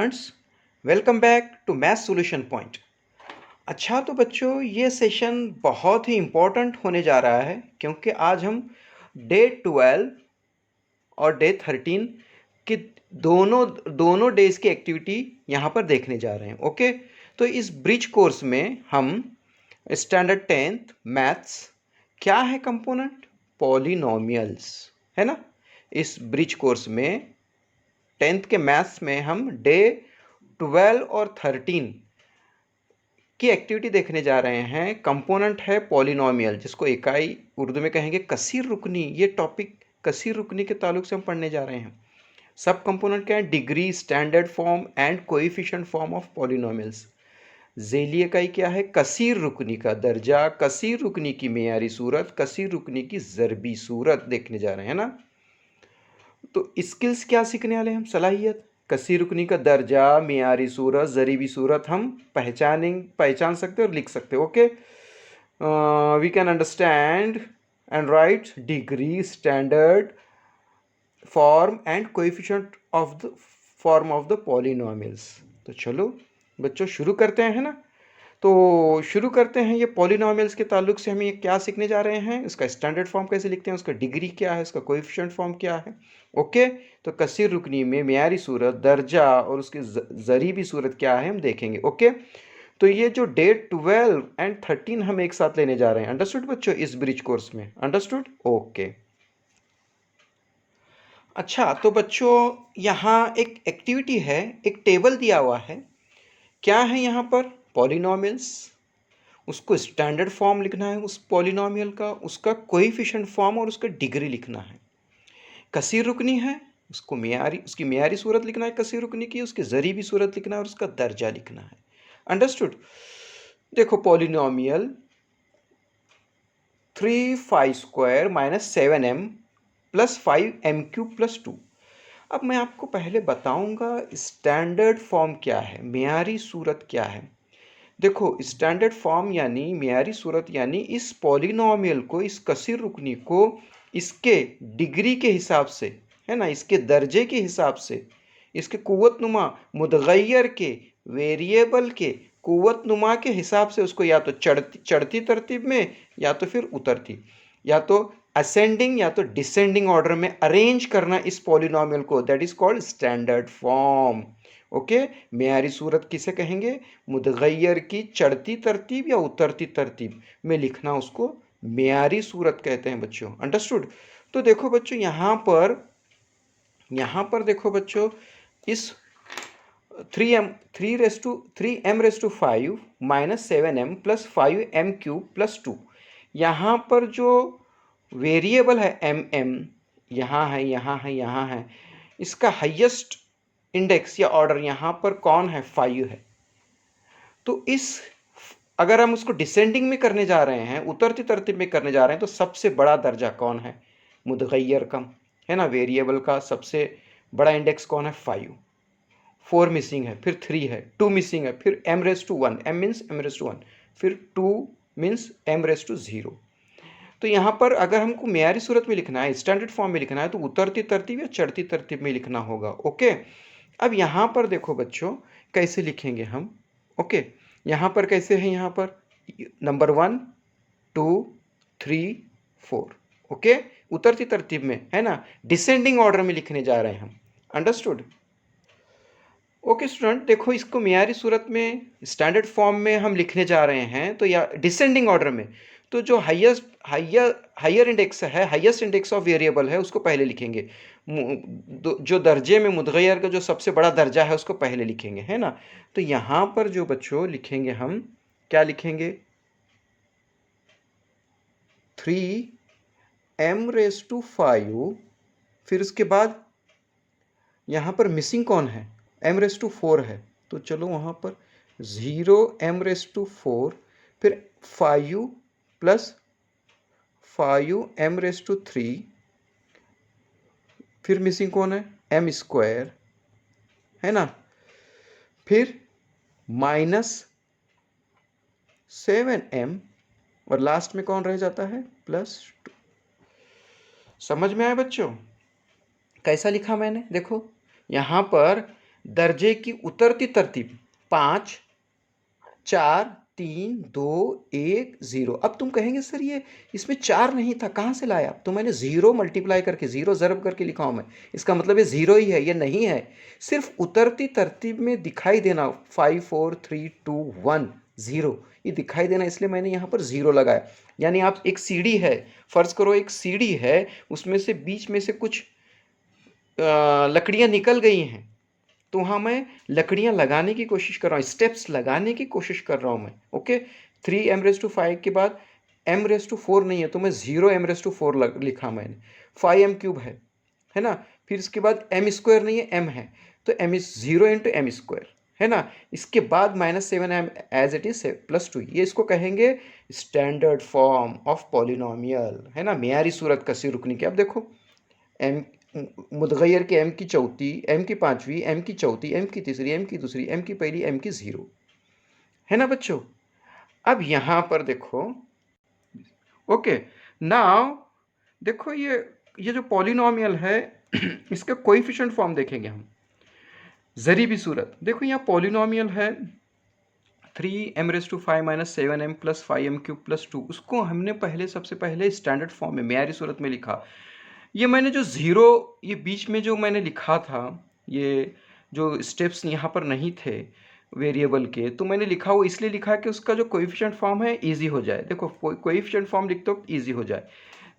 Students, welcome back to math solution point. अच्छा तो बच्चों, ये सेशन बहुत ही इम्पोर्टेंट होने जा रहा है क्योंकि आज हम डे 12 और डे 13 की दोनों दोनों डेज की एक्टिविटी यहाँ पर देखने जा रहे हैं। ओके, तो इस ब्रिज कोर्स में हम स्टैंडर्ड 10th मैथ्स क्या है कंपोनेंट पॉलिनोमियल्स, है ना। इस ब्रिज कोर्स में 10th के मैथ्स में हम डे 12 और 13 की एक्टिविटी देखने जा रहे हैं। कंपोनेंट है पॉलिनोमियल, जिसको इकाई उर्दू में कहेंगे कसीर रुकनी। ये टॉपिक कसीर रुकनी के ताल्लुक से हम पढ़ने जा रहे हैं। सब कंपोनेंट क्या है? Degree, standard form and coefficient form of polynomials. झेली इकाई क्या है? कसीर रुकनी का दर्जा, कसीर रुकनी की मेयारी सूरत, कसीर रुकनी की ज़रबी सूरत देखने जा रहे हैं ना। तो स्किल्स क्या सीखने वाले हैं हम? सलाहियत, कसीर रुकनी का दर्जा, मियारी सूरत, ज़रीबी सूरत हम पहचान सकते और लिख सकते। Okay, we can understand and write degree, standard form and coefficient of the form of the polynomials. तो चलो बच्चों शुरू करते हैं, है ना। तो शुरू करते हैं। ये पॉलिनोमियल्स के ताल्लुक से हम ये क्या सीखने जा रहे हैं? इसका स्टैंडर्ड फॉर्म कैसे लिखते हैं, उसका डिग्री क्या है, इसका कोएफिशिएंट फॉर्म क्या है। ओके, तो कसीर रुकनी में मियारी सूरत, दर्जा और उसकी ज़रीबी सूरत क्या है हम देखेंगे। ओके, तो ये जो डे 12 एंड 13 हम एक साथ लेने जा रहे हैं। अंडरस्टूड बच्चों, इस ब्रिज कोर्स में? Understood, okay. अच्छा तो बच्चों, यहाँ एक एक्टिविटी है, एक टेबल दिया हुआ है। क्या है यहाँ पर? पॉलिनोमियल्स। उसको स्टैंडर्ड फॉर्म लिखना है उस पॉलिनोमियल का, उसका कोएफिशिएंट फॉर्म और उसका डिग्री लिखना है। कसीर रुकनी है, उसकी मियारी सूरत लिखना है कसीर रुकनी की, उसकी ज़रीबी सूरत लिखना है और उसका दर्जा लिखना है। अंडरस्टूड। देखो पॉलिनोमियल 3 - 7m + 5m³ + 2। अब मैं आपको पहले बताऊंगा स्टैंडर्ड फॉर्म क्या है, मियारी सूरत क्या है। देखो स्टैंडर्ड फॉर्म यानी मियारी सूरत यानी इस पॉलिनोमियल को, इस कसीर रुकनी को इसके डिग्री के हिसाब से, है ना, इसके दर्जे के हिसाब से, इसके कुव्वतनुमा मुतगय्यर के, वेरिएबल के कुव्वतनुमा के हिसाब से उसको या तो चढ़ती तरतीब में, या तो फिर उतरती, या तो असेंडिंग या तो डिसेंडिंग ऑर्डर में अरेंज करना इस पॉलिनोमियल को। That is called standard form. Okay, मेयारी सूरत किसे कहेंगे? मुतगय्यर की चढ़ती तरतीब या उतरती तरतीब में लिखना, उसको मेयारी सूरत कहते हैं बच्चों। अंडरस्टूड। तो देखो बच्चों, यहाँ पर देखो बच्चों, इस 3m⁵ - 7m + 5m³ + 2, यहाँ पर जो वेरिएबल है mm, यहाँ है, यहाँ है, यहाँ है, इसका हाईएस्ट इंडेक्स या ऑर्डर यहाँ पर कौन है? 5 है। तो अगर हम उसको डिसेंडिंग में करने जा रहे हैं, उतरती तरतीब में करने जा रहे हैं, तो सबसे बड़ा दर्जा कौन है? मुतगय्यर का, है ना। वेरिएबल का सबसे बड़ा इंडेक्स कौन है? 5। 4 मिसिंग है, फिर 3 है, 2 मिसिंग है, फिर m⁻1, m मीन्स m⁻1, फिर 2 मीन्स m⁻0। तो यहाँ पर अगर हमको मेयारी सूरत में लिखना है, स्टैंडर्ड फॉर्म में लिखना है, तो उतरती तरतीब या चढ़ती तरतीब में लिखना होगा। ओके, अब यहाँ पर देखो बच्चों कैसे लिखेंगे हम। ओके, यहाँ पर कैसे है? यहाँ पर नंबर 1 2 3 4। ओके, उतरती तरतीब में, है ना, डिसेंडिंग ऑर्डर में लिखने जा रहे हैं हम। अंडरस्टूड। ओके स्टूडेंट, देखो इसको मियारी सूरत में, स्टैंडर्ड फॉर्म में हम लिखने जा रहे हैं, तो या डिसेंडिंग ऑर्डर में, तो जो हायर इंडेक्स है, हाईएस्ट इंडेक्स ऑफ वेरिएबल है, उसको पहले लिखेंगे। जो दर्जे में मुतगय्यर का जो सबसे बड़ा दर्जा है उसको पहले लिखेंगे, है ना। तो यहाँ पर जो बच्चों लिखेंगे हम, क्या लिखेंगे? 3m⁵, फिर उसके बाद यहाँ पर मिसिंग कौन है? m⁻4 है, तो चलो वहाँ पर 0m⁻4, फिर 5 + 5m⁻3, फिर मिसिंग कौन है? m², है ना, फिर -7m, और लास्ट में कौन रह जाता है? +2। समझ में आया बच्चों कैसा लिखा मैंने? देखो यहाँ पर दर्जे की उतरती तरतीब 5 4 3 2 1 0। अब तुम कहेंगे सर ये इसमें 4 नहीं था, कहाँ से लाया? तो मैंने 0 मल्टीप्लाई करके, 0 ज़रब करके लिखा हूँ मैं, इसका मतलब ये 0 ही है, ये नहीं है। सिर्फ उतरती तरतीब में दिखाई देना 5 4 3 2 1 0, ये दिखाई देना, इसलिए मैंने यहाँ पर 0 लगाया। यानी आप एक सीढ़ी है, फर्ज करो एक सीढ़ी है, उसमें से बीच में से कुछ लकड़ियाँ निकल गई हैं, तो वहाँ मैं लकड़ियाँ लगाने की कोशिश कर रहा हूँ, स्टेप्स लगाने की कोशिश कर रहा हूँ मैं। ओके, 3m⁵ के बाद m⁴ नहीं है, तो मैं 0m⁴ लिखा मैंने। 5m³ है ना। फिर इसके बाद m² नहीं है, m है, तो m0 × m², है ना। इसके बाद -7m एज इट इज +2, ये इसको कहेंगे स्टैंडर्ड फॉर्म ऑफ पॉलिनोमियल, है ना, मेयारी सूरत कसी रुकनी की। अब देखो m मुतगैर के m की चौथी, m की पांचवी, m की चौथी, m की तीसरी, m की दूसरी, m की पहली, m की 0, है ना बच्चों। अब यहां पर देखो, ओके, नाउ देखो ये जो पॉलिनोमियल है इसका कोएफिशिएंट फॉर्म देखेंगे हम, ज़रीबी सूरत। देखो यहाँ पॉलिनोमियल है 3m⁵ - 7m + 5m³ + 2, उसको हमने पहले सबसे पहले स्टैंडर्ड फॉर्म में मेयारी सूरत में लिखा। ये मैंने जो 0 ये बीच में जो मैंने लिखा था, ये जो स्टेप्स यहाँ पर नहीं थे वेरिएबल के, तो मैंने लिखा वो इसलिए लिखा कि उसका जो कोएफिशिएंट फॉर्म है इजी हो जाए। देखो कोएफिशिएंट फॉर्म लिखते वक्त इजी हो जाए।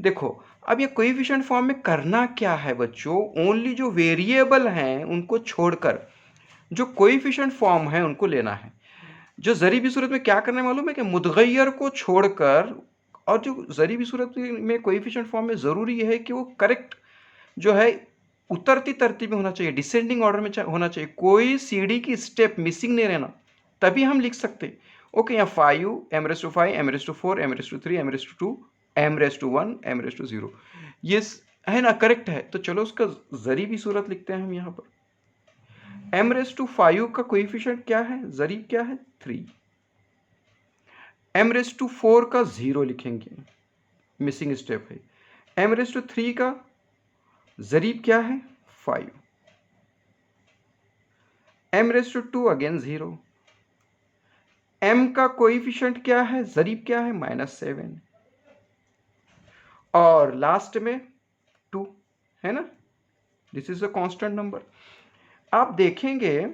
देखो अब ये कोएफिशिएंट फॉर्म में करना क्या है बच्चों, ओनली जो वेरिएबल हैं उनको छोड़कर जो कोएफिशिएंट फॉर्म है उनको लेना है। जो ज़रीबी सूरत में क्या करना है मालूम है कि मुतगैर को छोड़कर, और जो ज़रीबी सूरत में कोएफिशिएंट फॉर्म में ज़रूरी है कि वो करेक्ट जो है उतरती तरतीब में होना चाहिए, डिसेंडिंग ऑर्डर में होना चाहिए, कोई सीढ़ी की स्टेप मिसिंग नहीं रहना, तभी हम लिख सकते। ओके, यहाँ 5m⁵, m⁴, m⁵, m⁵2, m⁴1, m⁴0, ये है ना, करेक्ट है। तो चलो उसका ज़रीबी सूरत लिखते हैं हम यहाँ पर। m⁵ का कोएफिशिएंट क्या है, ज़रीब क्या है 3, m⁴ का 0 लिखेंगे, मिसिंग स्टेप है। m⁵ का ज़रीब क्या है 5, m⁵2 अगेन 0, m का कोएफिशिएंट क्या है, ज़रीब क्या है -7, और लास्ट में 2, है ना। This is a constant number. आप देखेंगे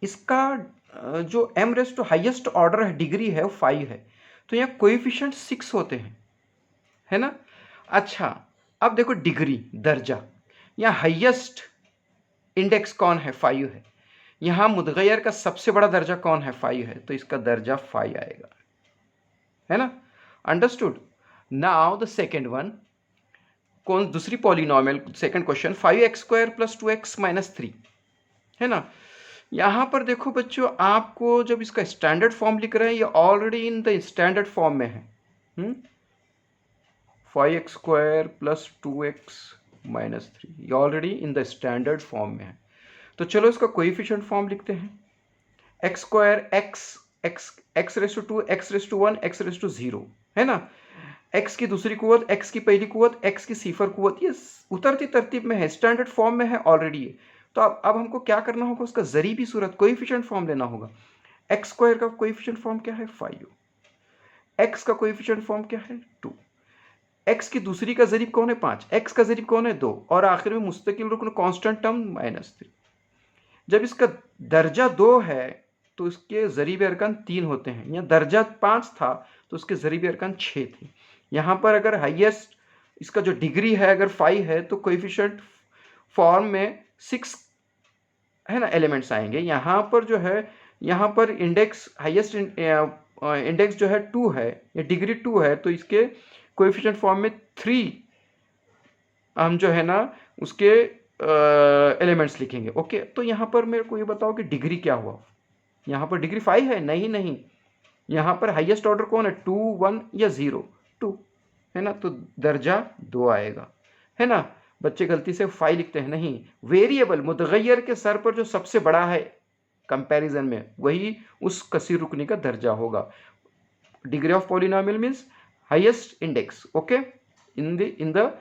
इसका जो m⁵ हाईएस्ट ऑर्डर है, डिग्री है, वो 5 है, तो यहाँ कोएफिशिएंट 6 होते हैं, है ना। अच्छा, अब देखो डिग्री, दर्जा, यहाँ हाईएस्ट इंडेक्स कौन है, 5 है। यहाँ मुतगैर का सबसे बड़ा दर्जा कौन है, 5 है, तो इसका दर्जा 5 आएगा, है ना। Understood. Now the second one, कौन दूसरी polynomial, second question, 5x² + 2x - 3, है ना। यहां पर देखो बच्चों, आपको जब इसका स्टैंडर्ड फॉर्म लिख रहे हैं, ये already in the standard form में है। 5x² + 2x - 3, ये already in the standard form में है। तो चलो इसका कोएफिशिएंट फॉर्म लिखते हैं। x² x⁵2 x⁵1 x⁵0, है ना। x की दूसरी कुवत, x की पहली कुवत, x की सिफर कुवत, ये उतरती तरतीब में है, स्टैंडर्ड फॉर्म में है ऑलरेडी। तो अब हमको क्या करना होगा, उसका ज़रीबी सूरत कोएफिशिएंट फॉर्म लेना होगा। x² का कोएफिशिएंट फॉर्म क्या है 5, x का कोएफिशिएंट फॉर्म क्या है 2, x की दूसरी का ज़रीब कौन है 5, x का ज़रीब कौन है 2, और आखिर में मुस्तकिल रुकन कांस्टेंट टर्म -3। जब इसका दर्जा 2 है तो इसके ज़रीब अरकान 3 होते हैं। यहाँ दर्जा 5 था तो उसके ज़रीब अरकान 6 थे। यहाँ पर अगर हाईएस्ट इसका जो डिग्री है अगर 5 है तो कोएफिशिएंट फॉर्म में 6 है ना एलिमेंट्स आएंगे। यहाँ पर जो है, यहाँ पर इंडेक्स हाईएस्ट इंडेक्स जो है 2 है, या डिग्री 2 है, तो इसके कोएफिशिएंट फॉर्म में 3 हम जो है ना उसके एलिमेंट्स लिखेंगे। ओके, तो यहाँ पर मेरे को ये बताओ कि डिग्री क्या हुआ। यहाँ पर डिग्री 5 है, नहीं, यहाँ पर हाईएस्ट ऑर्डर कौन है 2 1 या 0 2, है ना, तो दर्जा 2 आएगा, है ना। बच्चे गलती से 5 लिखते हैं, नहीं, वेरिएबल मुतगैर के सर पर जो सबसे बड़ा है कंपैरिजन में वही उस कसीर रुकनी का दर्जा होगा। Degree of polynomial means highest index, okay, in the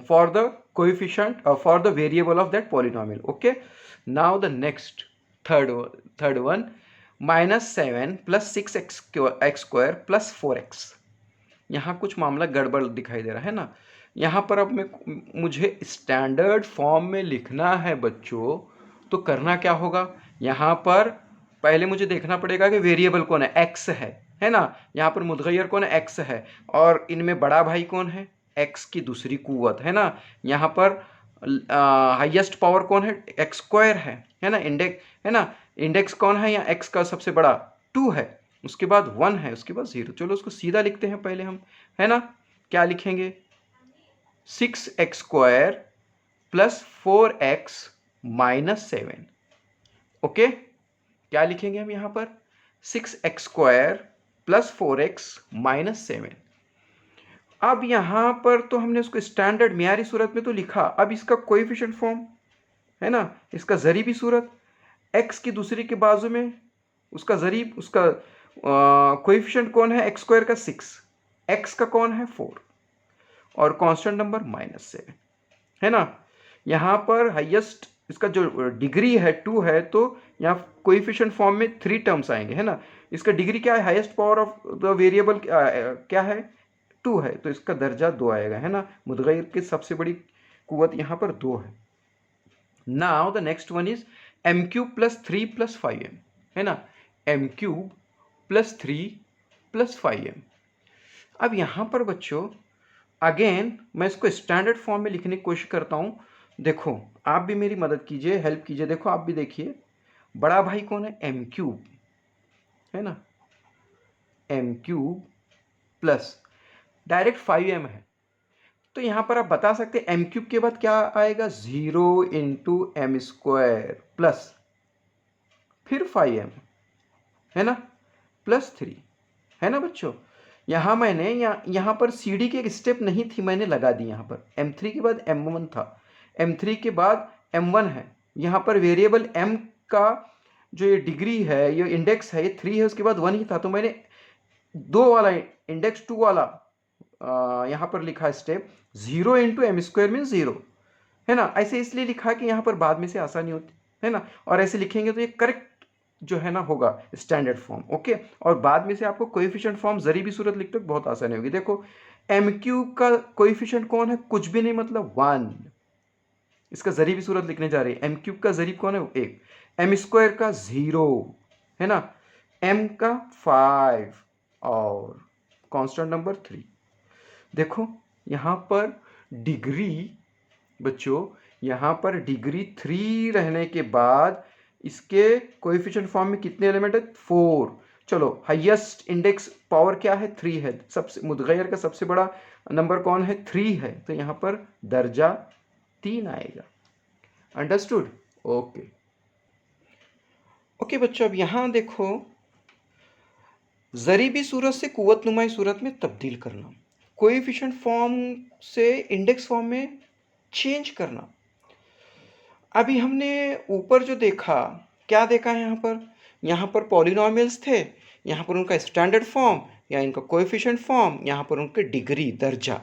for the coefficient for the variable of that polynomial. Okay, now the next third one, -7 plus 6x square plus 4x. यहाँ कुछ मामला गड़बड़ दिखाई दे रहा है ना। यहाँ पर अब मुझे स्टैंडर्ड फॉर्म में लिखना है बच्चों, तो करना क्या होगा, यहाँ पर पहले मुझे देखना पड़ेगा कि वेरिएबल कौन है, x है ना। यहाँ पर मुतगय्यर कौन है, x है, और इनमें बड़ा भाई कौन है, x की दूसरी कुव्वत है ना। यहाँ पर हाईएस्ट पावर कौन है, x स्क्वायर है ना। इंडेक्स है ना, इंडेक्स कौन है यहाँ, x का सबसे बड़ा 2 है, उसके बाद 1 है, उसके बाद 0। चलो उसको सीधा लिखते हैं पहले हम, है ना। क्या लिखेंगे, 6x square plus 4x minus 7। Okay, क्या लिखेंगे हम यहाँ पर, 6x square plus 4x minus 7। अब यहाँ पर तो हमने उसको स्टैंडर्ड मियारी सूरत में तो लिखा, अब इसका कोएफिशिएंट फॉर्म है ना, इसका ज़रीबी सूरत, x की दूसरी के बाजू में उसका ज़रीब, उसका कोएफिशिएंट कौन है, एक्स स्क्वायर का 6, x का कौन है 4, और कांस्टेंट नंबर -7 है ना। यहाँ पर हाईएस्ट इसका जो डिग्री है 2 है, तो यहाँ कोएफिशिएंट फॉर्म में 3 टर्म्स आएंगे, है ना। इसका डिग्री क्या है, highest power of the variable क्या है, 2 है, तो इसका दर्जा 2 आएगा, है ना। मुतगय्यर की सबसे बड़ी कुव्वत यहाँ पर 2 है। Now the next one is m cube plus 3 plus 5m, है ना। m cube plus 3 plus 5m। अब यहाँ पर बच्चों अगेन मैं इसको स्टैंडर्ड फॉर्म में लिखने की कोशिश करता हूँ। देखो आप भी मेरी मदद कीजिए, हेल्प कीजिए। देखो आप भी देखिए, बड़ा भाई कौन है, m क्यूब, है ना, m cube plus direct 5m है, तो यहाँ पर आप बता सकते हैं m क्यूब के बाद क्या आएगा, 0 इंटू एम स्क्वायर प्लस फिर 5m, है ना, प्लस 3, है ना बच्चों। यहाँ मैंने यहाँ पर CD की एक स्टेप नहीं थी, मैंने लगा दी। यहाँ पर m3 के बाद m1 था, m3 के बाद m1 है। यहाँ पर वेरिएबल m का जो ये डिग्री है, ये इंडेक्स है, ये 3 है, उसके बाद 1 ही था, तो मैंने 2 वाला इंडेक्स 2 वाला यहाँ पर लिखा step, 0 into m square mean 0, है ना। ऐसे इसलिए लिखा कि यहाँ पर बाद में से आसानी होती है ना, और ऐसे लिखेंगे तो ये करेक्ट जो है ना होगा स्टैंडर्ड फॉर्म। ओके, और बाद में से आपको कोएफिशिएंट फॉर्म ज़रीबी सूरत लिखते हो बहुत आसानी होगी। देखो एम क्यूब का कोएफिशिएंट कौन है, कुछ भी नहीं, मतलब 1। इसका ज़रीबी सूरत लिखने जा रही है, एम क्यूब का ज़रीब कौन है, 1, एम स्क्वायर का 0, है ना, एम का 5 और कांस्टेंट नंबर 3। देखो यहाँ पर डिग्री बच्चों, यहाँ पर डिग्री 3 रहने के बाद इसके कोएफिशिएंट फॉर्म में कितने एलिमेंट है, 4। चलो हाईएस्ट इंडेक्स पावर क्या है, 3 है, सबसे मुतगय्यर का सबसे बड़ा नंबर कौन है, 3 है, तो यहाँ पर दर्जा 3 आएगा। Understood, okay. ओके बच्चों, अब यहाँ देखो, ज़रीबी सूरत से कुव्वतनुमाई सूरत में तब्दील करना, कोएफिशिएंट फॉर्म से इंडेक्स फॉर्म में चेंज करना। अभी हमने ऊपर जो देखा, क्या देखा है यहाँ पर पॉलिनॉमियल्स थे, यहाँ पर उनका स्टैंडर्ड फॉर्म या इनका कोएफिशिएंट फॉर्म, यहाँ पर उनके डिग्री, दर्जा,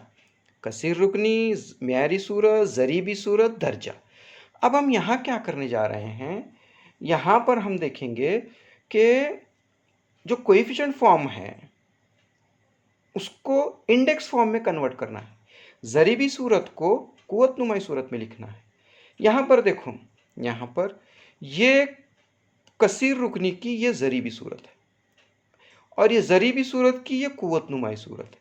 कसीर रुकनी, म्यारी सूरत, ज़रीबी सूरत, दर्जा। अब हम यहाँ क्या करने जा रहे हैं, यहाँ पर हम देखेंगे कि जो कोएफिशिएंट फॉर्म है उसको इंडेक्स फॉर्म में कन्वर्ट करना है, ज़रीबी सूरत को कुव्वतनुमाई सूरत में लिखना है। यहाँ पर देखो, यहाँ पर ये कसीर रुकनी की ये ज़रीबी सूरत है, और ये ज़रीबी सूरत की ये कुव्वतनुमाई सूरत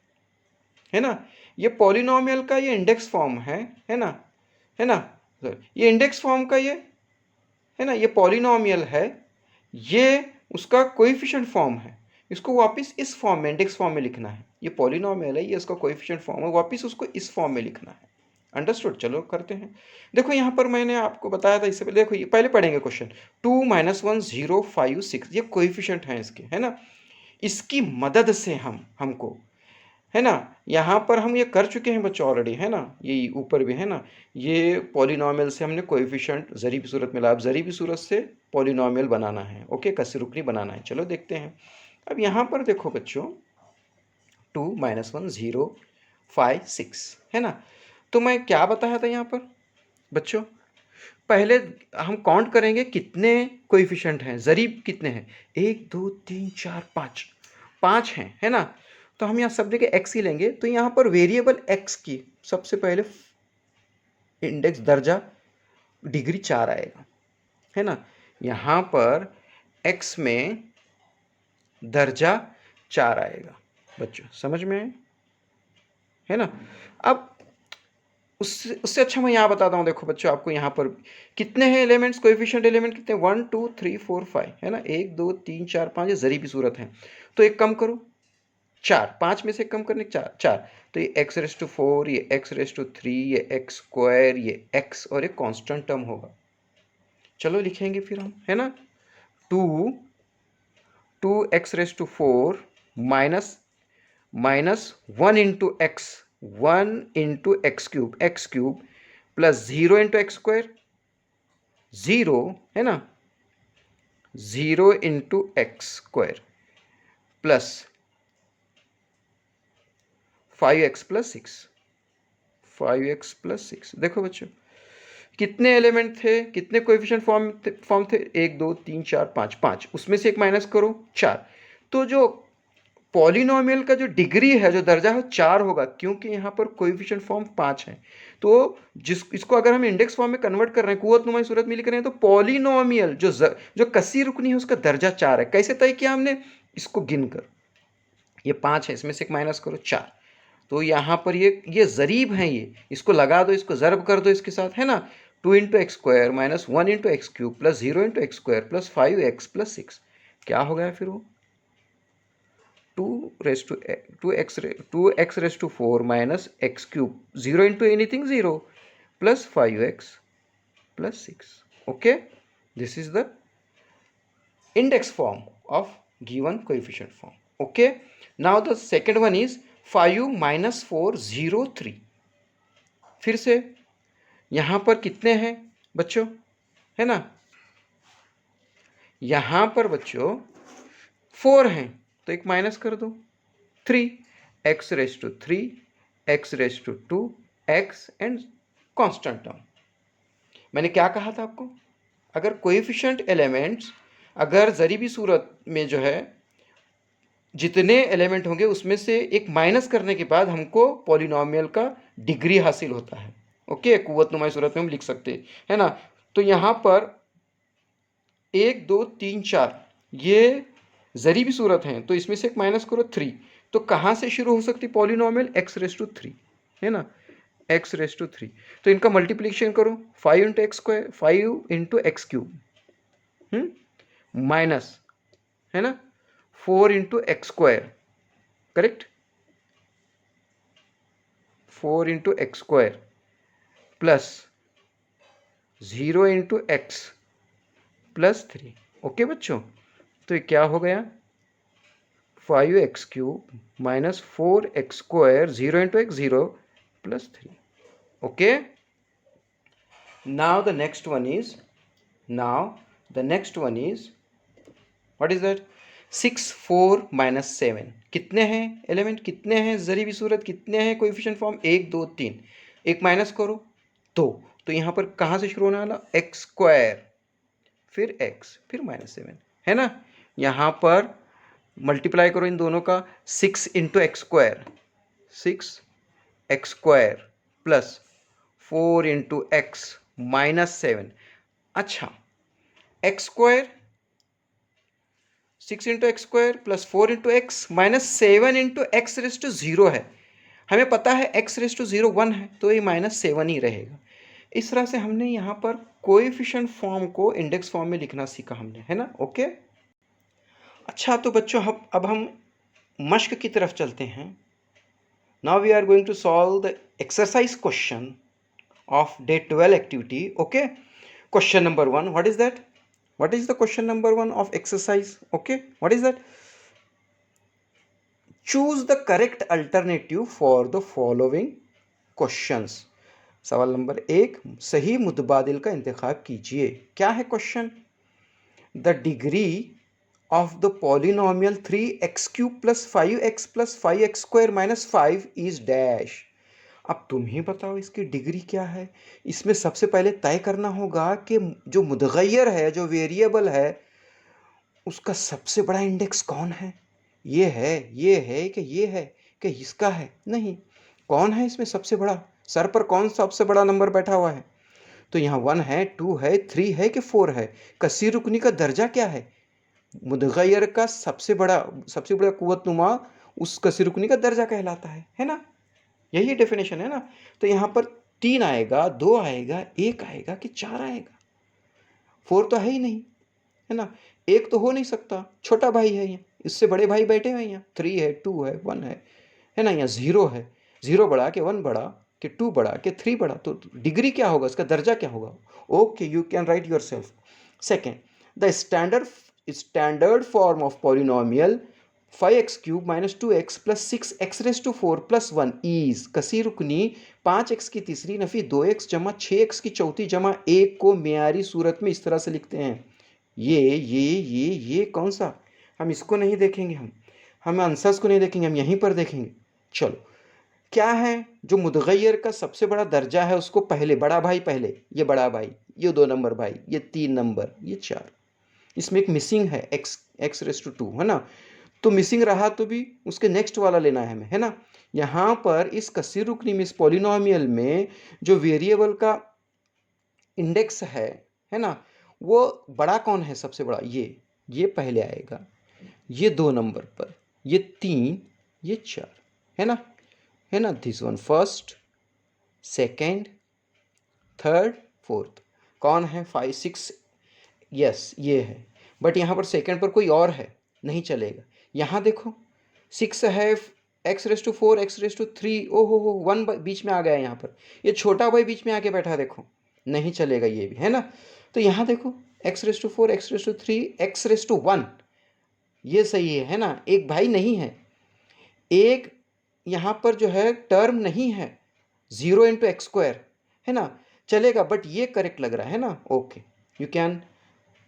है ना। ये पॉलिनॉमियल का ये इंडेक्स फॉर्म है ना, है ना, ये इंडेक्स फॉर्म का ये है ना, ये पॉलिनॉमियल है, ये उसका कोएफिशिएंट फॉर्म है, इसको वापस इस फॉर्म में, इंडेक्स फॉर्म में लिखना है। ये पॉलिनॉमियल है, ये इसका कोएफिशिएंट फॉर्म है, वापस उसको इस फॉर्म में लिखना है। अंडरस्टूड, चलो करते हैं। देखो यहाँ पर मैंने आपको बताया था इससे पहले, देखो ये पहले पढ़ेंगे क्वेश्चन, 2 - 1 0 5 6, ये कोएफिशिएंट हैं इसके, है ना। इसकी मदद से हमको, है ना, यहाँ पर हम ये कर चुके हैं बच्चों ऑलरेडी, है ना, ये ऊपर भी है ना, ये पॉलिनॉमियल से हमने कोएफिशिएंट ज़रीबी सूरत में लाया, अब ज़रीबी सूरत से पॉलिनॉमियल बनाना है। ओके, कसीर रुकनी बनाना है, चलो देखते हैं। अब यहाँ पर देखो बच्चों, 2 - 1 0 5 6, है ना। तो मैं क्या बताया था यहाँ पर बच्चों, पहले हम काउंट करेंगे कितने कोएफिशिएंट हैं, ज़रीब कितने हैं, 1 2 3 4 5, 5 हैं, है ना। तो हम यहाँ सब जगह x ही लेंगे, तो यहाँ पर वेरिएबल x की सबसे पहले इंडेक्स दर्जा डिग्री 4 आएगा, है ना। यहाँ पर x में दर्जा 4 आएगा बच्चों, समझ में आए, है ना। अब उससे उससे अच्छा मैं यहाँ बताता हूँ, देखो बच्चों आपको यहाँ पर कितने हैं एलिमेंट्स, कोएफिशिएंट एलिमेंट कितने, 1 2 3 4 5, है ना, 1 2 3 4 5, ये ज़रीबी सूरत है। तो एक कम करो, 4, 5 में से कम करने 4 4, तो ये x⁴, ये x⁵, ये x स्क्वायर, ये x और एक कांस्टेंट टर्म होगा। चलो लिखेंगे फिर हम, है ना, 2x⁴ minus 1 into x, 1 into x cube plus 0 into x square, 0, है ना, 0 into x square plus 5x plus 6, 5x plus 6। देखो बच्चों कितने एलिमेंट थे, कितने कोएफिशिएंट फॉर्म थे, 1 2 3 4 5, 5, उसमें से एक माइनस करो 4। तो जो पॉलिनोमियल का जो डिग्री है, जो दर्जा है, 4 होगा, क्योंकि यहाँ पर कोएफिशिएंट फॉर्म 5 है। तो इसको अगर हम इंडेक्स फॉर्म में कन्वर्ट कर रहे हैं, कुव्वतनुमा सूरत में लिख रहे हैं, तो पॉलिनोमियल जो कसी रुकनी है उसका दर्जा 4 है। कैसे तय किया हमने, इसको गिनकर, ये 5 है, इसमें से एक माइनस करो 4। तो यहाँ पर ये ज़रीब हैं, ये इसको लगा दो, इसको ज़रब कर दो इसके साथ, है ना, 2 into x square minus 1 into x cube plus 0 into x square plus 5x plus 6, क्या हो गया फिर वो 2x⁴ minus x cube, 0 into anything 0 plus 5x plus 6। Okay, this is the index form of given coefficient form. Okay, now the second one is 5 minus 4 0 3। फिर से यहां पर कितने हैं बच्चों, है ना, यहां पर बच्चों 4 हैं, तो एक माइनस कर दो 3, x⁵, x⁵, x and constant term. मैंने क्या कहा था आपको, अगर कोएफिशिएंट एलिमेंट्स, अगर ज़रीबी सूरत में जो है जितने एलिमेंट होंगे उसमें से एक माइनस करने के बाद हमको पॉलिनोमियल का डिग्री हासिल होता है। ओके, कुव्वतनुमा सूरत में हम लिख सकते हैं, है ना। तो यहाँ पर 1 2 3 4 ये ज़रीबी सूरत हैं, तो इसमें से एक माइनस करो 3। तो कहाँ से शुरू हो सकती पॉलिनोमियल, x⁵, है ना, x⁵। तो इनका मल्टीप्लिकेशन करो, 5 into x square, 5 into x cube minus, है ना, 4 into x square, correct, 4 into x square plus 0 into x plus 3। Okay बच्चों, तो ये क्या हो गया, 5x³ minus 4x square, 0 into x 0 plus 3। Okay, now the next one is what is that, 6 4 minus 7। कितने हैं एलिमेंट, कितने हैं ज़रीबी सूरत, कितने हैं कोएफिशिएंट फॉर्म, 1 2 3, एक माइनस करो 2। तो यहाँ पर कहाँ से शुरू होने वाला, एक्स स्क्वायर, फिर x, फिर माइनस 7, है ना। यहाँ पर मल्टीप्लाई करो इन दोनों का, 6 into x square, 6 x square plus 4 into x minus 7। अच्छा, x square 6 into x square plus 4 into x minus 7 into x⁵0 है, हमें पता है x⁵0 1 है, तो ये माइनस 7 ही रहेगा। इस तरह से हमने यहाँ पर कोएफिशिएंट फॉर्म को इंडेक्स फॉर्म में लिखना सीखा हमने, है ना। ओके, अच्छा तो बच्चों अब हम मश्क की तरफ चलते हैं। Now we are going to solve the exercise question of day 12 activity. Okay, question number 1, what is that, what is the question number 1 of exercise? Okay, what is that, choose the correct alternative for the following questions। सवाल number 1, सही मुतबादिल का इंतखाब कीजिए। क्या है question, the degree of the polynomial 3x³ plus 5x plus 5x² minus 5 is dash। अब तुम ही बताओ इसकी डिग्री क्या है। इसमें सबसे पहले तय करना होगा कि जो मुतगय्यर है, जो वेरिएबल है, उसका सबसे बड़ा इंडेक्स कौन है। ये है कि ये है कि इसका है। नहीं, कौन है इसमें सबसे बड़ा, सर पर कौन सबसे बड़ा नंबर बैठा हुआ है। तो यहाँ 1 है, 2 है, 3 है कि 4 है। कसीर रुकनी का दर्जा क्या है। मुतगय्यर का सबसे बड़ा कुव्वतनुमा उस कसीर रुकनी का दर्जा कहलाता है ना। यही डेफिनेशन है ना। तो यहाँ पर 3 आएगा, 2 आएगा, 1 आएगा कि 4 आएगा। 4 तो है ही नहीं, है ना। 1 तो हो नहीं सकता, छोटा भाई है यहाँ, इससे बड़े भाई बैठे हुए हैं यहाँ। 3 है, 2 है, 1 है ना। यहाँ 0 है, 0 बड़ा कि 1 बड़ा कि 2 बड़ा कि 3 बड़ा। तो डिग्री क्या होगा, इसका दर्जा क्या होगा। Okay, you can write yourself. Second, the standard form of polynomial 5x cube minus 2x plus 6x raise to 4 plus 1 is कसी रुकनी 5x की तीसरी नफी 2x जमा 6x की चौथी जमा 1 को मेयारी सूरत में इस तरह से लिखते हैं। ये कौन सा, हम इसको नहीं देखेंगे, हम आंसर्स को नहीं देखेंगे, हम यहीं पर देखेंगे। चलो, क्या है जो मुतगय्यर का सबसे बड़ा दर्जा है, उसको पहले बड़ा भाई, पहले ये बड़ा भाई, ये 2 नंबर भाई, ये 3 नंबर, ये 4। इसमें एक मिसिंग है x रेस टू 2, है ना। तो मिसिंग रहा तो भी उसके नेक्स्ट वाला लेना है हमें, है ना। यहाँ पर इस कसीर रुकनी में, इस पॉलिनोमियल में जो वेरिएबल का इंडेक्स है ना, वो बड़ा कौन है सबसे बड़ा, ये पहले आएगा, ये 2 नंबर पर, ये 3, ये 4, है ना। This one first, second, third, fourth. कौन है 5 6, यस ये है। बट यहाँ पर सेकेंड पर कोई और है, नहीं चलेगा। यहाँ देखो 6 है, x raise to 4, x raise to 3, ओ हो 1 बीच में आ गया है यहाँ पर। ये छोटा भाई बीच में आके बैठा है, देखो नहीं चलेगा ये भी, है ना। तो यहाँ देखो x raise to 4, x raise to 3, x raise to 1, ये सही है ना। एक भाई नहीं है, एक यहाँ पर जो है टर्म नहीं है, 0 इंटू एक्स स्क्वायर, है ना, चलेगा। बट ये करेक्ट लग रहा है ना। Okay, you can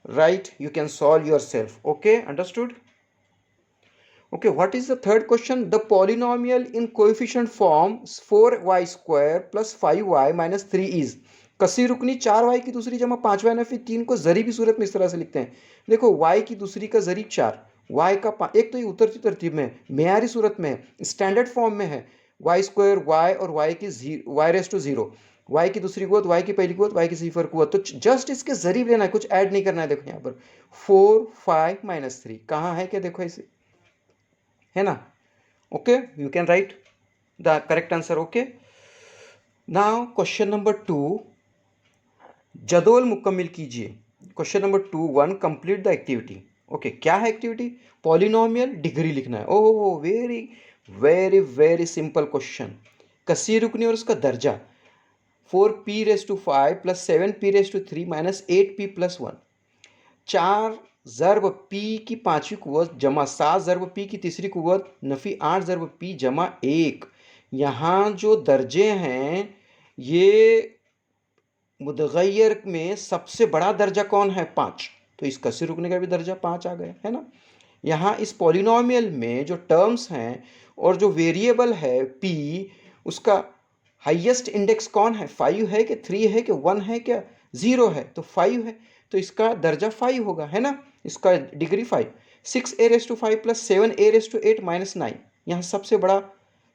right, you can solve your self. Okay, understood. Okay, what is the third question? The polynomial in coefficient form 4y square plus 5y minus 3 is कसी रुकनी 4y की दूसरी जमा 5y Nafi 3 को जरीबी सूरत में इस तरह से लिखते हैं। देखो y की दूसरी का जरीब 4, y का 5, एक तो ये उतरती तरतीब में, मेयारी सूरत में है, स्टैंडर्ड फॉर्म में है। y स्क्वायर y और y की y रेस टू 0, y की दूसरी कुवत, y की पहली कुवत, y की सिफर कुवत। तो जस्ट इसके जरीब लेना है, कुछ ऐड नहीं करना है। देखो यहाँ पर 4 5 माइनस 3 कहाँ है क्या, देखो इसे, है ना। Okay, you can write the correct answer. Okay, now question number 2, जदोल मुकम्मिल कीजिए। Question number 2 1, complete the activity. Okay, क्या है एक्टिविटी, पॉलिनोमियल डिग्री लिखना है। ओहो, very very very simple question. कसीर रुकनी और उसका दर्जा 4p raise to 5 plus 7p raise to 3 minus 8p plus 1, 4 ज़र्ब p की पांचवी कुवत जमा 7 ज़र्ब p की तीसरी कुवत नफी 8 ज़र्ब p जमा 1। यहाँ जो दर्जे हैं, ये मुतगय्यर में सबसे बड़ा दर्जा कौन है, 5। तो इस कसी रुकने का भी दर्जा 5 आ गया, है ना। यहाँ इस पॉलिनोमियल में जो टर्म्स हैं और जो वेरिएबल है p, उसका हाईएस्ट इंडेक्स कौन है, 5 है कि 3 है कि 1 है क्या 0 है। तो 5 है, तो इसका दर्जा 5 होगा, है ना। इसका degree 5। 6a raise to 5 plus 7a raise to 8 minus 9, यहाँ सबसे बड़ा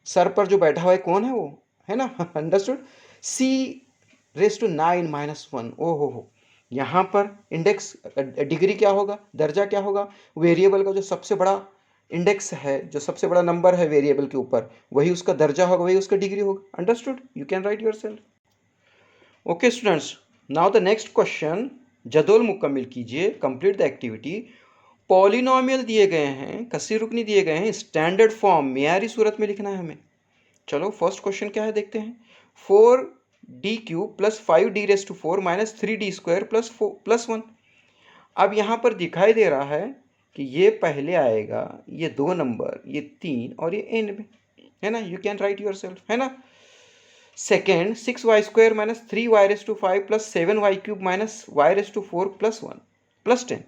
सर पर जो बैठा हुआ है कौन है, वो, है ना। Understood. c raise to 9 minus 1, ओ हो। यहाँ पर इंडेक्स डिग्री क्या होगा, दर्जा क्या होगा, वेरिएबल का जो सबसे बड़ा इंडेक्स है, जो सबसे बड़ा नंबर है वेरिएबल के ऊपर, वही उसका दर्जा होगा, वही उसका डिग्री होगा। Understood, you can write yourself. Okay students, now the next question, जदोल मुकम्मिल कीजिए, कंप्लीट द एक्टिविटी। पॉलिनोमियल दिए गए हैं, कसी रुकनी दिए गए हैं, स्टैंडर्ड फॉर्म मेयारी सूरत में लिखना है हमें। चलो फर्स्ट क्वेश्चन क्या है देखते हैं। 4d cube plus 5d raise to 4 minus 3d square plus 1। अब यहाँ पर दिखाई दे रहा है कि ये पहले आएगा, ये 2 नंबर, ये 3 और ये एंड में, है ना। You can write yourself, है ना। Second 6y square minus 3y raise to 5 plus 7y cube minus y raise to 4 plus 1 plus 10।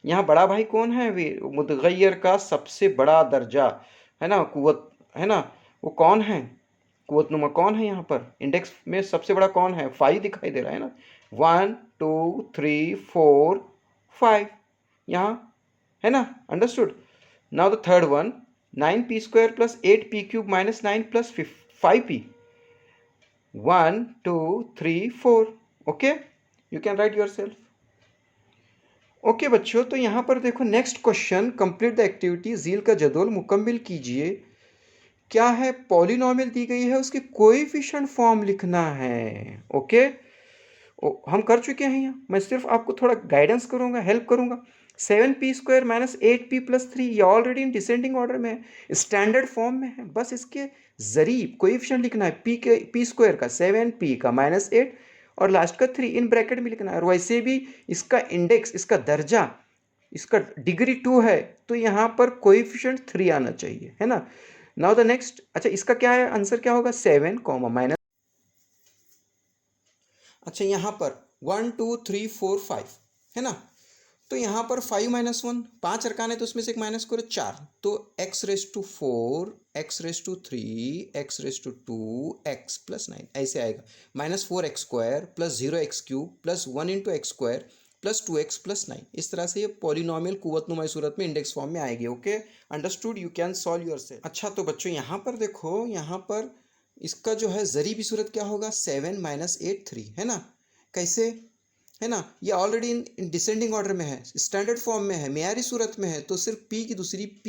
यहाँ बड़ा भाई कौन है, वे मुतगय्यर का सबसे बड़ा दर्जा, है ना, कुव्वत, है ना, वो कौन है, कुव्वतनुमा कौन है यहाँ पर? इंडेक्स में सबसे बड़ा कौन है? 5 दिखाई दे रहा है ना, 1 2 3 4 5 यहाँ, है ना? Understood. Now the third one, 9p² plus 8p³ minus 9 plus 5p, 1 2 3 4। Okay, you can write yourself. Okay बच्चों, तो यहाँ पर देखो next question, complete the activity, झील का जदवल मुकम्मिल कीजिए। क्या है? पॉलिनॉमियल दी गई है, उसकी कोएफिशिएंट फॉर्म लिखना है। ओके, हम कर चुके हैं यहाँ, मैं सिर्फ आपको थोड़ा गाइडेंस करूंगा, हेल्प करूंगा। 7p² माइनस 8p प्लस 3, ये ऑलरेडी इन डिसेंडिंग ऑर्डर में है, स्टैंडर्ड फॉर्म में है, बस इसके जरीब कोएफिशिएंट लिखना है। p² का 7p का माइनस 8 और लास्ट का 3 इन ब्रैकेट में लिखना है। और वैसे भी इसका इंडेक्स, इसका दर्जा, इसका डिग्री 2 है, तो यहाँ पर कोएफिशिएंट 3 आना चाहिए, है ना। नाउ द नेक्स्ट, अच्छा इसका क्या है, आंसर क्या होगा? 7 माइनस, अच्छा यहाँ पर 1 2 3 4 5 है ना, तो यहाँ पर 5 माइनस 1, 5 अरकान है तो उसमें से एक माइनस करो 4, तो x raise to 4, x raise to 3, x raise to 2, x plus 9 ऐसे आएगा। Minus 4x² plus 0x³ plus 1 into x² plus 2x plus 9, इस तरह से ये पॉलिनॉमियल कुव्वतनुमा सूरत में इंडेक्स फॉर्म में आएगी। Okay, understood, you can solve your self. अच्छा तो बच्चों यहाँ पर देखो, यहाँ पर इसका जो है जरीबी सूरत क्या होगा? 7 माइनस 8 3, है ना। कैसे, है ना, ये ऑलरेडी इन डिसेंडिंग ऑर्डर में है, स्टैंडर्ड फॉर्म में है, मेयारी सूरत में है, तो सिर्फ p की दूसरी p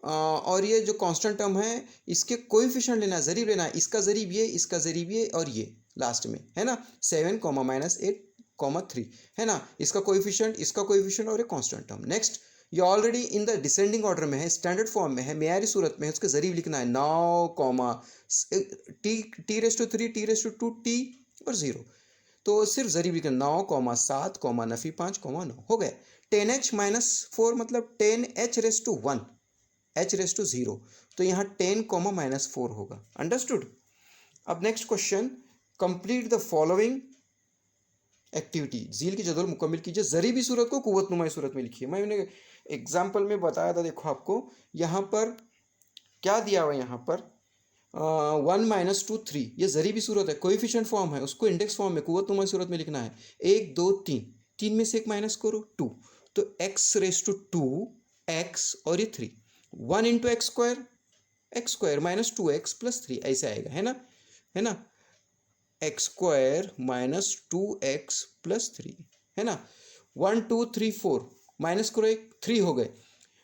और ये जो कांस्टेंट टर्म है इसके कोएफिशिएंट लेना है, जरीब लेना है, इसका जरीब ये, इसका जरीब ये और ये लास्ट में, है ना। 7 माइनस 8 3, है ना, इसका कोएफिशिएंट, इसका कोएफिशिएंट और ये कांस्टेंट टर्म। नेक्स्ट, ये already in the descending order में है, स्टैंडर्ड फॉर्म में है, मेयारी सूरत में है, उसका जरीब लिखना है 9 t raise to 3, t raise to 2, t और 0, तो सिर्फ जरीब लिखना 9 7 नफी 5 9 हो गया। 10h माइनस 4 मतलब 10h raise to 1, h raise to 0, तो यहाँ 10 माइनस 4 होगा। अंडरस्टूड। अब next question, complete the following activity, झील की जदवल मुकम्मिल कीजिए, जरीबी सूरत को कुव्वतनुमाई सूरत में लिखिए। मैंने एग्जाम्पल में बताया था, देखो आपको यहाँ पर क्या दिया हुआ है, यहाँ पर 1 माइनस 2 3, ये जरीबी सूरत है, कोएफिशिएंट फॉर्म है, उसको इंडेक्स फॉर्म में कुव्वतनुमा सूरत में लिखना है। 1 2 3, 3 में से एक माइनस करो 2, तो x रेस टू 2 x और ये 3, 1 into x² minus 2x plus 3 ऐसे आएगा, है ना, है ना, x² माइनस 2x प्लस 3, है ना। 1 2 3 4 माइनस करो एक, 3 हो गए।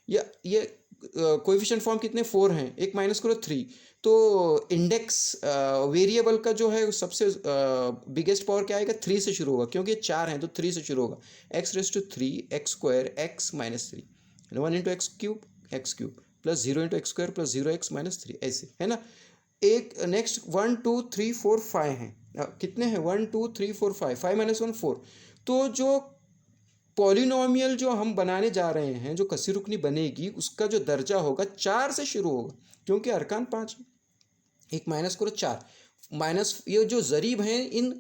ये कोएफिशिएंट फॉर्म कितने? 4 हैं, एक माइनस करो 3, तो इंडेक्स वेरिएबल का जो है सबसे बिगेस्ट पावर क्या आएगा? 3 से शुरू होगा, क्योंकि 4 हैं तो 3 से शुरू होगा। x raise to 3 x² x minus 3, 1 into x³ plus 0 into x² plus 0x minus 3 ऐसे, है ना। एक नेक्स्ट 1 2 3 4 5 हैं, कितने हैं? 1 2 3 4 5, 5 माइनस 1 4, तो जो पॉलिनॉमियल जो हम बनाने जा रहे हैं, जो कसी रुकनी बनेगी, उसका जो दर्जा होगा 4 से शुरू होगा, क्योंकि अरकान 5, एक माइनस करो 4 माइनस, ये जो जरीब हैं इन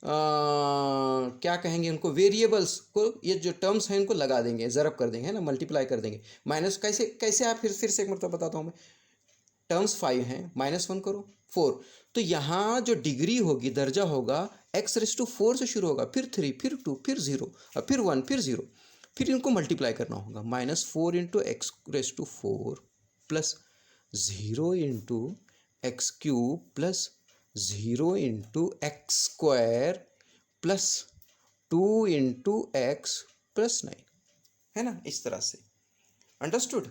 क्या कहेंगे उनको, वेरिएबल्स को, ये जो टर्म्स हैं इनको लगा देंगे, ज़रब कर देंगे, है ना, मल्टीप्लाई कर देंगे। माइनस कैसे कैसे आप फिर से एक मतलब बताता हूँ मैं। टर्म्स 5 हैं, माइनस 1 करो 4, तो यहाँ जो डिग्री होगी, दर्जा होगा, x रेस टू 4 से शुरू होगा, फिर 3, फिर 2, फिर 0 और फिर 1, फिर 0, फिर इनको मल्टीप्लाई करना होगा। Minus 4 into x raise to 4 plus 0 into x³ plus 0 into x² plus 2 into x plus 9, है ना, इस तरह से। अंडरस्टूड।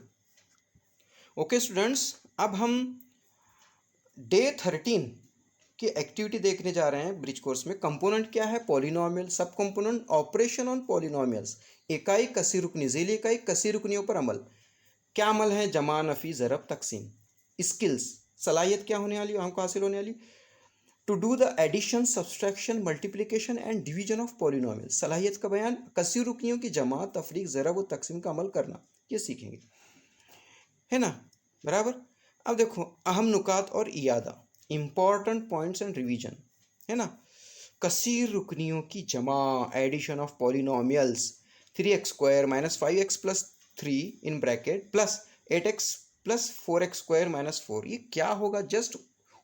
ओके स्टूडेंट्स, अब हम डे 13 की एक्टिविटी देखने जा रहे हैं ब्रिज कोर्स में। कंपोनेंट क्या है? पॉलिनोमियल, सब कंपोनेंट, ऑपरेशन ऑन पॉलिनोमियल्स, इकाई कसी रुकनी, झीली इकाई कसी रुकनियों पर अमल। क्या अमल है? जमा, नफी, ज़रब, तकसीम। स्किल्स, सलाहियत क्या होने वाली, हमको हासिल होने वाली? To do the addition, subtraction, multiplication and division of polynomial. सलाहियत का बयान, कसी रुकनियों की जमा, तफरीक, ज़रब और तकसीम का अमल करना, ये सीखेंगे, है ना, बराबर। अब देखो अहम नुकात और इयादा, इंपॉर्टेंट पॉइंट्स एंड रिवीजन, है ना। कसीर रुकनियों की जमा, addition of polynomials, 3x² minus 5x plus 3 in bracket plus 8x plus 4x² minus 4, ये क्या होगा? जस्ट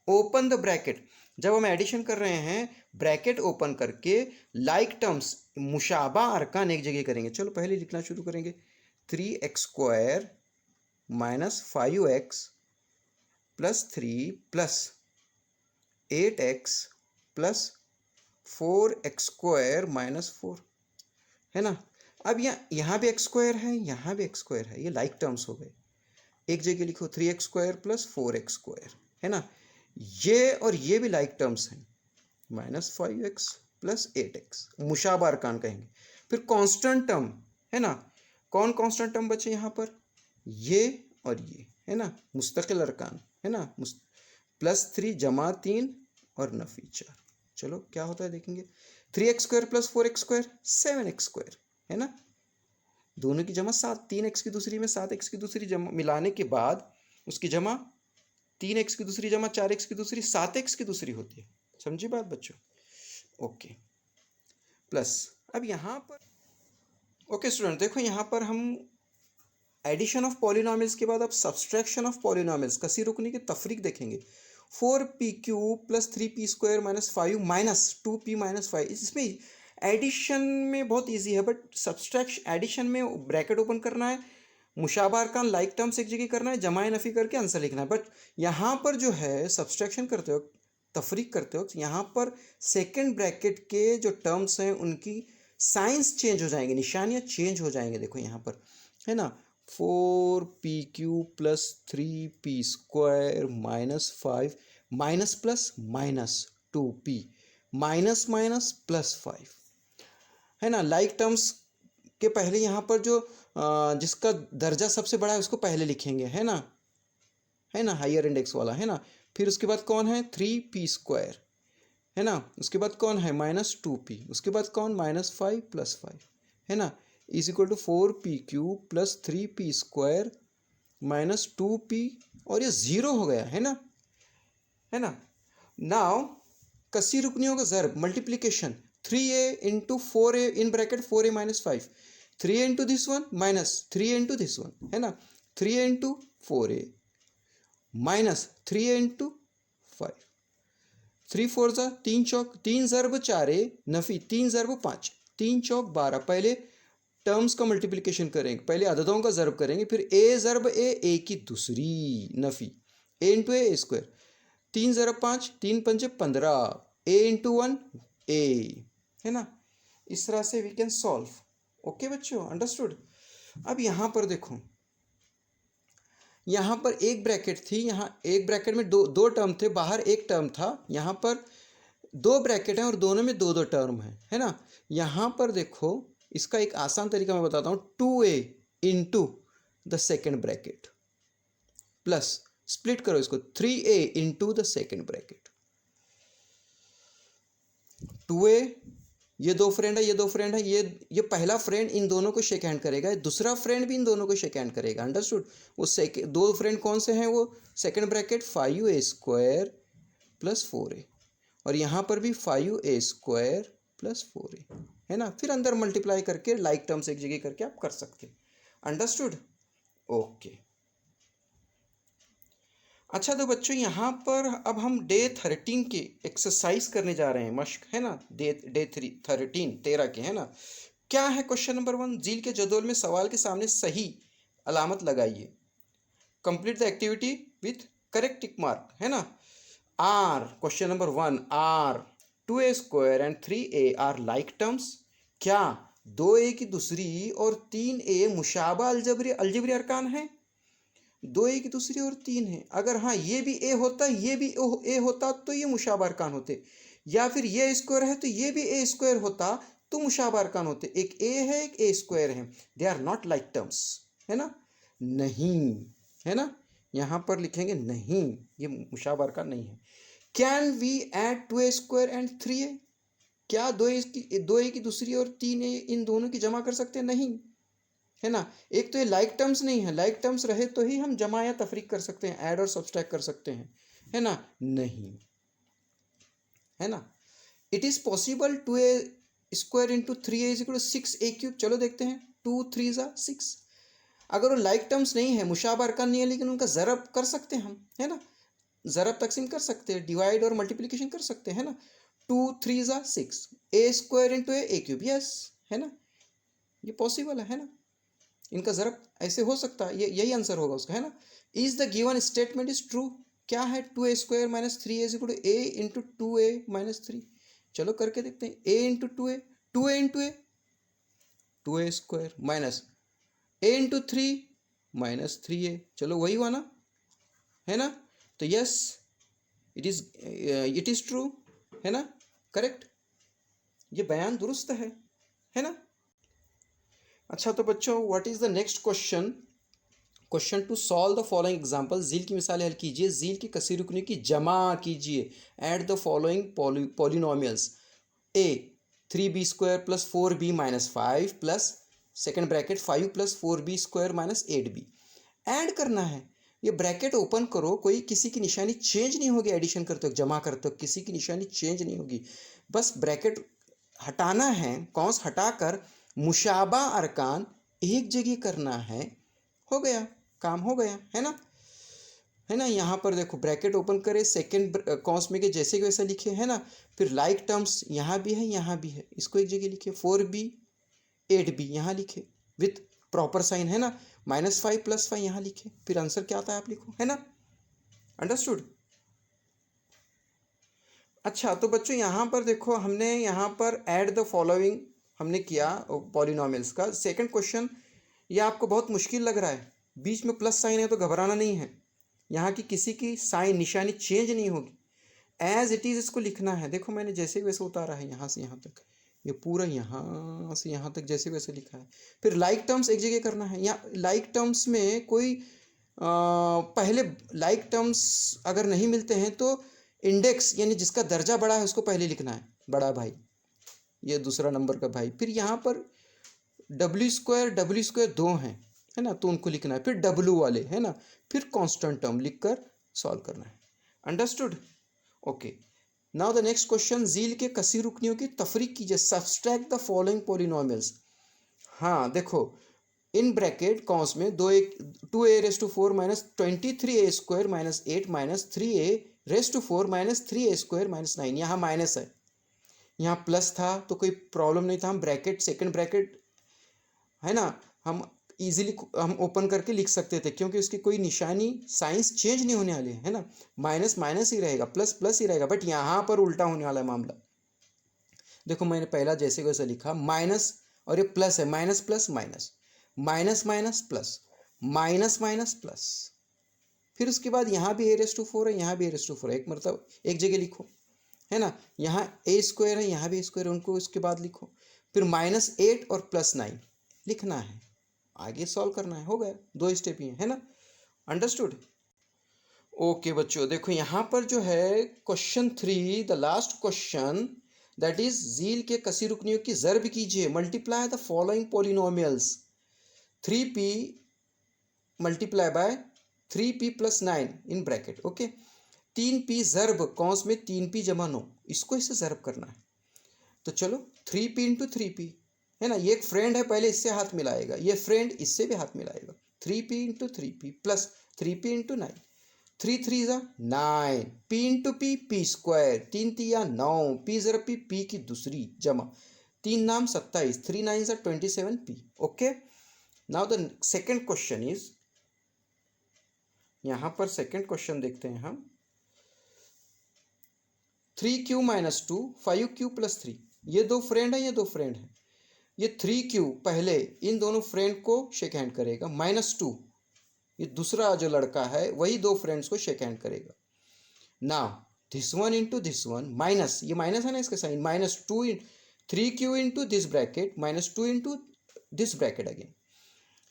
ओपन द ब्रैकेट, जब हम एडिशन कर रहे हैं ब्रैकेट ओपन करके लाइक टर्म्स मुशाबा अरकान एक जगह करेंगे। चलो पहले लिखना शुरू करेंगे। 3x² minus 5x plus 3 plus 8x plus 4x² minus 4, है ना। अब यहाँ भी x² है, यहाँ भी x² है, ये लाइक टर्म्स हो गए। एक जगह लिखो 3x² प्लस 4x², है ना। ये और ये भी लाइक टर्म्स हैं, माइनस 5x प्लस 8x, मुशाबा अरकान कहेंगे। फिर कांस्टेंट टर्म, है ना। कौन कांस्टेंट टर्म बचे यहाँ पर? ये और ये, है ना, मुस्तकिल अरकान, है ना। +3 जमा 3 और नफी 4। चलो क्या होता है देखेंगे। 3x² प्लस 4x², 7x², है ना। दोनों की जमा 7, 3x की दूसरी में 7x की दूसरी जमा मिलाने के बाद उसकी जमा 3x की दूसरी जमा 4x की दूसरी 7x की दूसरी होती है। समझी बात बच्चों? ओके। प्लस अब यहाँ पर ओके स्टूडेंट, देखो यहाँ पर हम एडिशन ऑफ पॉलिनॉमियल्स के बाद अब सब्सट्रैक्शन ऑफ पॉलिनॉमियल्स, कसी रुकनी की तफरीक देखेंगे। 4p³ plus 3p² minus 5 minus 2p minus 5। इसमें एडिशन में बहुत इजी है, बट सब्सट्रैक्शन एडिशन में ब्रैकेट ओपन करना है, मुशाबा अरकान लाइक टर्म्स एक जगह करना है, जमाए नफ़ी करके आंसर लिखना है। बट यहाँ पर जो है सब्सट्रैक्शन करते वक्त, तफरीक करते वक्त, यहाँ पर सेकेंड ब्रैकेट के जो टर्म्स हैं उनकी साइंस चेंज हो जाएंगे, निशानियाँ चेंज हो जाएंगे। देखो यहाँ पर, है ना, 4p³ plus 3p² minus 5 minus plus minus 2p minus minus plus 5, है ना। लाइक टर्म्स के पहले यहाँ पर जो जिसका दर्जा सबसे बड़ा है उसको पहले लिखेंगे, है ना, है ना, हायर इंडेक्स वाला, है ना। फिर उसके बाद कौन है? 3p², है ना। उसके बाद कौन है? Minus 2p। उसके बाद कौन? माइनस 5 प्लस 5, है ना, is equal to 4p³ plus 3p² minus 2p, और ये 0 हो गया, है ना, है ना। नाउ कसी रुकनियों का ज़र्ब, multiplication, 3a into 4a in bracket 4a minus 5, 3a into this one minus 3a into this one, है ना, 3a into 4a minus 3a into 5, 3 4 जा 3 चौक, 3 ज़र्ब 4a नफ़ी 3 ज़र्ब 5, 3 चौक 12। पहले टर्म्स का मल्टीप्लिकेशन करेंगे, पहले अददों का ज़र्ब करेंगे, फिर a ज़र्ब a की दूसरी नफ़ी, a इंटू a², 3 ज़रब 5, 3 पंजे 15, a इंटू 1 a, है ना। इस तरह से वी कैन सॉल्व। ओके बच्चों, अंडरस्टूड। अब यहाँ पर देखो, यहाँ पर एक ब्रैकेट थी, यहाँ एक ब्रैकेट में दो टर्म थे, बाहर एक टर्म था, यहाँ पर 2 ब्रैकेट हैं और दोनों में 2 टर्म हैं, है ना। यहाँ पर देखो, इसका एक आसान तरीका मैं बताता हूँ। 2a into the second bracket plus split करो इसको 3a into the second bracket. 2a, ये 2 फ्रेंड है, ये 2 फ्रेंड है, ये पहला फ्रेंड इन दोनों को शेक हैंड करेगा, दूसरा फ्रेंड भी इन दोनों को शेक हैंड करेगा, अंडरस्टूड। वो 2 फ्रेंड कौन से हैं? वो second bracket 5a² plus 4a, और यहाँ पर भी 5a² प्लस 4a, है ना। फिर अंदर मल्टीप्लाई करके लाइक टर्म्स एक जगह करके आप कर सकते हैं, अंडरस्टूड। ओके। अच्छा तो बच्चों यहाँ पर अब हम डे 13 के एक्सरसाइज करने जा रहे हैं, मश्क, है ना। डे 13 के, है ना। क्या है क्वेश्चन नंबर 1? जील के जदौल में सवाल के सामने सही अलामत लगाइए। Complete the activity with correct tick mark, है ना। Are, question number 1, are 2a² and 3a are like terms. क्या 2a की दूसरी और 3a मुशाबा अलजबरी अरकान है? 2a की दूसरी और 3 है। अगर हाँ ये भी a होता, ये भी a होता तो ये मुशाबा अरकान होते, या फिर ये स्क्वायर है तो ये भी a² होता तो मुशाबा अरकान होते। एक a है, एक a² है, they are not like terms, है ना। नहीं, है ना, यहाँ पर लिखेंगे नहीं, ये मुशाबा अरकान नहीं है। Can we add 2a² and 3a? क्या 2a की दूसरी और 3a इन दोनों की जमा कर सकते हैं? नहीं, है ना। एक तो ये लाइक टर्म्स नहीं है, लाइक टर्म्स रहे तो ही हम जमा या तफरीक कर सकते हैं, ऐड और सब्सट्रैक्ट कर सकते हैं, है ना। नहीं, है ना। It is possible 2a² into 3a is equal to 6a³। चलो देखते हैं, 2 3 जा 6। अगर वो लाइक टर्म्स नहीं है, मुशाबा अरकान नहीं है, लेकिन उनका ज़रब कर सकते हैं हम, है ना। ज़रब तकसीम कर सकते हैं, डिवाइड और मल्टीप्लिकेशन कर सकते हैं ना। 2 3 6, ए स्क्वायर इंटू ए क्यूब, यस, है ना, ये पॉसिबल है ना। इनका ज़रब ऐसे हो सकता है, ये यही आंसर होगा उसका, है ना। Is the given statement is true, क्या है, 2a² - 3a is equal to a into 2a - 3। चलो करके देखते हैं, a into 2a, 2a into a, 2a² minus a into 3 minus 3a, चलो वही हुआ ना, है ना। तो यस, इट इज़ ट्रू, है ना, करेक्ट, ये बयान दुरुस्त है ना। अच्छा तो बच्चों, what is the next question. Question to solve the following example, झील की मिसालें हल कीजिए, झील की कसी रुकनी की जमा कीजिए। Add the following polynomials, a 3b² + 4b - 5 plus second bracket 5 + 4b² - 8b। Add करना है, ये ब्रैकेट ओपन करो, कोई किसी की निशानी चेंज नहीं होगी, एडिशन करते हो जमा करते हो किसी की निशानी चेंज नहीं होगी, बस ब्रैकेट हटाना है, कौंस हटाकर मुशाबा अरकान एक जगह करना है, हो गया, काम हो गया, है ना। यहाँ पर देखो ब्रैकेट ओपन करे, सेकेंड कौंस में के जैसे कि वैसा लिखे, है ना। फिर लाइक टर्म्स यहाँ भी है यहाँ भी है, इसको एक जगह लिखे, 4b 8b यहाँ लिखे विथ प्रॉपर साइन, है ना। -5 + 5 यहाँ लिखे, फिर आंसर क्या आता है आप लिखो, है ना। अंडरस्टूड। अच्छा तो बच्चों यहाँ पर देखो, हमने यहाँ पर ऐड द फॉलोइंग हमने किया पॉलिनोमियल्स का। सेकंड क्वेश्चन, ये आपको बहुत मुश्किल लग रहा है, बीच में प्लस साइन है तो घबराना नहीं है, यहाँ की किसी की साइन निशानी चेंज नहीं होगी, एज इट इज़ इसको लिखना है। देखो मैंने जैसे वैसे उतारा है, यहाँ से यहाँ तक, ये पूरा यहाँ से यहाँ तक जैसे वैसे लिखा है। फिर लाइक टर्म्स एक जगह करना है, यहाँ लाइक टर्म्स में कोई पहले लाइक टर्म्स अगर नहीं मिलते हैं तो इंडेक्स यानी जिसका दर्जा बड़ा है उसको पहले लिखना है, बड़ा भाई, ये दूसरा नंबर का भाई। फिर यहाँ पर w² दो हैं, है ना, तो उनको लिखना है, फिर w वाले, है ना, फिर कांस्टेंट टर्म लिखकर सॉल्व करना है। Understood, okay. Now the next question, झील के कसी रुकनियों की तफरीक कीजिए, सब्सट्रैक्ट द फॉलोइंग पॉलिनोमियल्स। हाँ देखो, इन ब्रैकेट कौंस में 2a⁴ - 23a² - 8 - 3a⁴ - 3a² - 9, यहाँ माइनस है, यहाँ प्लस था तो कोई प्रॉब्लम नहीं था, हम ब्रैकेट सेकंड ब्रैकेट, है ना, हम इजीली हम ओपन करके लिख सकते थे, क्योंकि उसकी कोई निशानी साइंस चेंज नहीं होने वाली है ना, माइनस माइनस ही रहेगा, प्लस प्लस ही रहेगा, बट यहाँ पर उल्टा होने वाला है मामला। देखो मैंने पहला जैसे वैसे लिखा, माइनस और ये प्लस है, minus plus minus, minus minus plus, minus minus plus, फिर उसके बाद यहाँ भी a⁴ है, यहाँ भी a⁴ है, एक मतलब एक जगह लिखो, है ना। यहाँ a² है, यहाँ भी a² है, उनको उसके बाद लिखो, फिर -8 और +9 लिखना है, आगे सॉल्व करना है, हो गया, दो स्टेप ही है ना। अंडरस्टूड, ओके बच्चों, देखो यहाँ पर जो है question 3, the last question, that is झील के कसी रुकनियों की ज़र्ब कीजिए, multiply the following polynomials, 3p multiply by 3p + 9 in bracket, okay. 3p ज़र्ब कौंस में 3p = 9, इसको इससे ज़र्ब करना है, तो चलो 3p × 3p, है ना, ये एक फ्रेंड है, पहले इससे हाथ मिलाएगा, ये फ्रेंड इससे भी हाथ मिलाएगा, 3p × 3p plus 3p × 9, 3 3 = 9, p × p p², 3 3 9, p ज़रब p, p की दूसरी जमा, 3 नाम 27, 3 9 = 27p, okay. Now the second question is, यहाँ पर सेकेंड क्वेश्चन देखते हैं हम, 3q - 2 5q + 3, ये दो फ्रेंड है, ये दो फ्रेंड है, ये 3q पहले इन दोनों फ्रेंड को शेक हैंड करेगा, -2 ये दूसरा जो लड़का है वही दो फ्रेंड्स को शेक हैंड करेगा। Now this one into this one, minus, ये माइनस है ना इसका sign, -2 3q into this bracket -2 into this bracket again,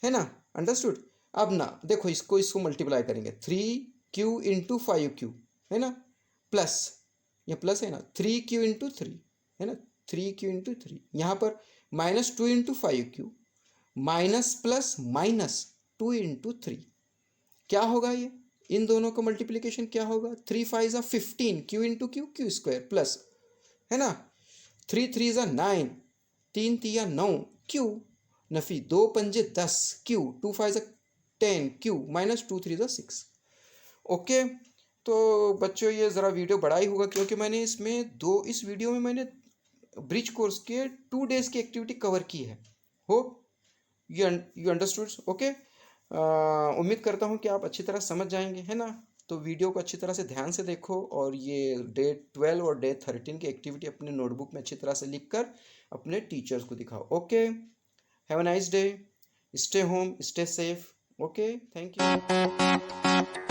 है ना। अंडरस्टूड। अब ना देखो, इसको मल्टीप्लाई करेंगे, 3q इंटू 5q, है ना, प्लस, ये प्लस है ना, 3q इंटू 3, है ना, 3q इंटू 3, यहाँ पर -2 into 5q, minus plus minus 2 into 3, क्या होगा ये, इन दोनों का मल्टीप्लिकेशन क्या होगा, 3 5 = 15, q इंटू q² प्लस, है ना, 3 3 = 9, 3 3 9 q, नफ़ी 2 5 10 q, 2 5 = 10 q, -2 3 = 6, ओके। तो बच्चों ये ज़रा वीडियो बड़ा ही होगा, क्योंकि मैंने इस वीडियो में मैंने ब्रिज कोर्स के 2 डेज़ की एक्टिविटी कवर की है। Hope you understood. ओके, उम्मीद करता हूँ कि आप अच्छी तरह समझ जाएंगे, है ना। तो वीडियो को अच्छी तरह से ध्यान से देखो, और ये डे 12 और डे 13 की एक्टिविटी अपने नोटबुक में अच्छी तरह से लिख कर अपने टीचर्स को दिखाओ। Okay, have a nice day, stay home, stay safe. Okay, thank you.